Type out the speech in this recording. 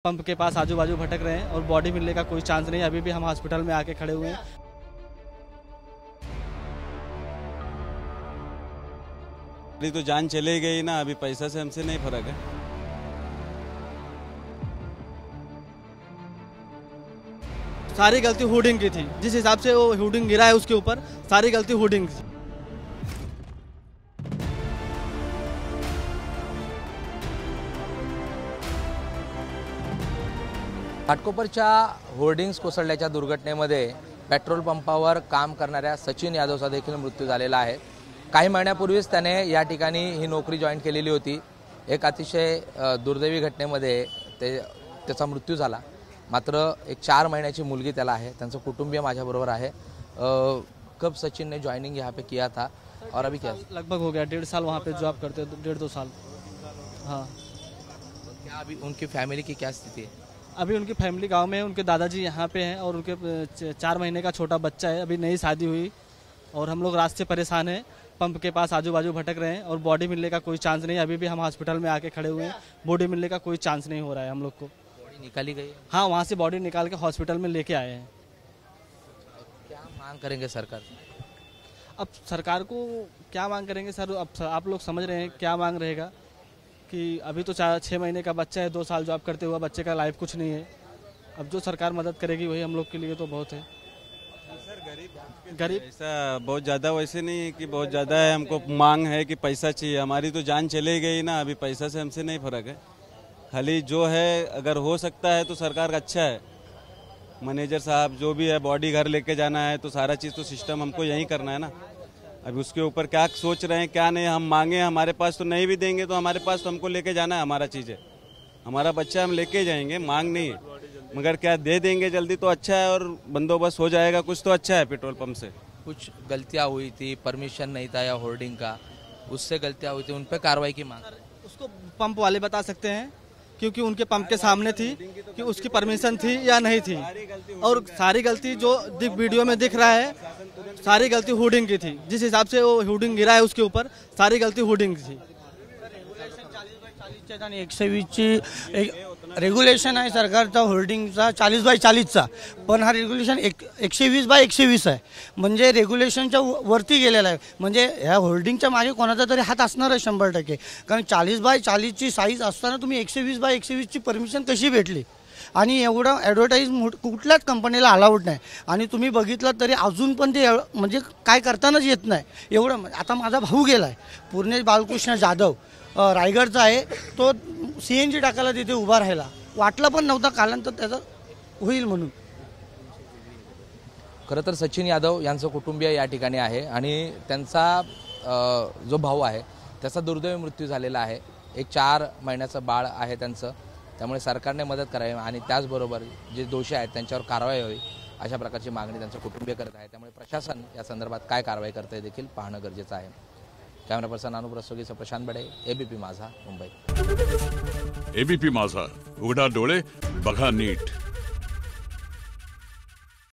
Pump के पास आजू बाजू भटक रहे हैं और बॉडी मिलने का कोई चांस नहीं। अभी भी हम हॉस्पिटल में आके खड़े हुए हैं। अभी तो जान चले गई ना, अभी पैसा से हमसे नहीं फर्क है। सारी गलती हुडिंग की थी, जिस हिसाब से वो हुडिंग गिरा है उसके ऊपर सारी गलती हुडिंग की थी। घाटकोपरच्या होर्डिंग्स कोसळल्याच्या दुर्घटनेमध्ये पेट्रोल पंपावर काम करणाऱ्या सचिन यादवचा देखील मृत्यू झालेला आहे। काही महिन्यापूर्वीच त्याने या ठिकाणी ही नोकरी जॉईन केलेली होती। एक अतिशय दुर्दैवी घटनेमध्ये त्याचा मृत्यू झाला। मात्र एक 4 महिन्याची मुलगी त्याला आहे। त्यांचं कुटुंबीय माझ्याबरोबर आहे। कब सचिन ने ज्वाइनिंग यहाँ पे किया था और अभी क्या? लगभग हो गया 1.5 साल वहाँ पे जॉब करते, 1.5-2 साल। हाँ, क्या अभी उनकी फैमिली की क्या स्थिति है? अभी उनकी फैमिली गांव में है, उनके दादाजी यहाँ पे हैं और उनके 4 महीने का छोटा बच्चा है, अभी नई शादी हुई। और हम लोग रास्ते से परेशान हैं, पंप के पास आजू बाजू भटक रहे हैं और बॉडी मिलने का कोई चांस नहीं। अभी भी हम हॉस्पिटल में आके खड़े हुए हैं, बॉडी मिलने का कोई चांस नहीं हो रहा है हम लोग को। बॉडी निकाली गई है? हाँ, वहाँ से बॉडी निकाल के हॉस्पिटल में लेके आए हैं। क्या मांग करेंगे सरकार? अब सरकार को क्या मांग करेंगे सर, अब आप लोग समझ रहे हैं क्या मांग रहेगा कि अभी तो 6 महीने का बच्चा है, 2 साल जॉब करते हुआ बच्चे का लाइफ कुछ नहीं है। अब जो सरकार मदद करेगी वही हम लोग के लिए तो बहुत है। सर गरीब ऐसा बहुत ज़्यादा वैसे नहीं है कि बहुत ज़्यादा है, हमको मांग है कि पैसा चाहिए। हमारी तो जान चले गई ना, अभी पैसा से हमसे नहीं फर्क है। खाली जो है अगर हो सकता है तो सरकार का अच्छा है। मैनेजर साहब जो भी है, बॉडी घर लेके जाना है तो सारा चीज़ तो सिस्टम हमको यहीं करना है ना। अभी उसके ऊपर क्या सोच रहे हैं क्या नहीं, हम मांगे हमारे पास तो नहीं भी देंगे तो हमारे पास तो हमको लेके जाना है, हमारा चीज़ है, हमारा बच्चा हम लेके जाएंगे, मांग नहीं है। मगर क्या दे देंगे जल्दी तो अच्छा है और बंदोबस्त हो जाएगा कुछ तो अच्छा है। पेट्रोल पंप से कुछ गलतियां हुई थी, परमिशन नहीं था या होर्डिंग का, उससे गलतियां हुई थी, उन पर कार्रवाई की मांग। उसको पंप वाले बता सकते हैं क्योंकि उनके पंप के सामने थी कि उसकी परमिशन थी या नहीं थी। और सारी गलती जो वीडियो में दिख रहा है सारी गलती हुडिंग की थी, जिस हिसाब से वो हुडिंग गिरा है उसके ऊपर सारी गलती हुडिंग की थी। 40/40 आणि 120ची एक रेग्युलेशन आहे सरकारचा होल्डिंगचा 40/40चा, पण हा रेग्युलेशन 120/120 आहे। म्हणजे रेग्युलेशनच्या वरती गेलेला आहे। म्हणजे ह्या होल्डिंगच्या मागे कोणाचा तरी हात असणार आहे 100%। कारण 40/40ची साईज असताना तुम्ही 120/120ची परमिशन कशी भेटली? आणि एवढं ॲडव्हर्टाईज कुठल्याच कंपनीला अलाउड नाही। आणि तुम्ही बघितलं तरी अजून पण ते म्हणजे काय करतानाच येत नाही एवढं। आता माझा भाऊ गेलाय पूर्णेश बालकृष्ण जाधव, रायगडचा आहे, तो CNG टाकायला तिथे उभा राहिला, वाटलं पण नव्हतं कालांतर त्याचं होईल म्हणून। खरं तर सचिन यादव यांचं कुटुंबीय या ठिकाणी आहे आणि त्यांचा जो भाऊ आहे त्याचा दुर्दैवी मृत्यू झालेला आहे। एक 4 महिन्याचं बाळ आहे त्यांचं। त्यामुळे सरकारने मदत करावी आणि त्याचबरोबर जे दोषी आहेत त्यांच्यावर कारवाई व्हावी अशा प्रकारची मागणी त्यांचं कुटुंबीय करत आहे। त्यामुळे प्रशासन या संदर्भात काय कारवाई करते हे देखील पाहणं गरजेचं आहे। कॅमेरा पर्सन अनुप रस्तोगीसह प्रशांत बडे, ABP माझा, मुंबई। ABP माझा, उघडा डोळे बघा नीट।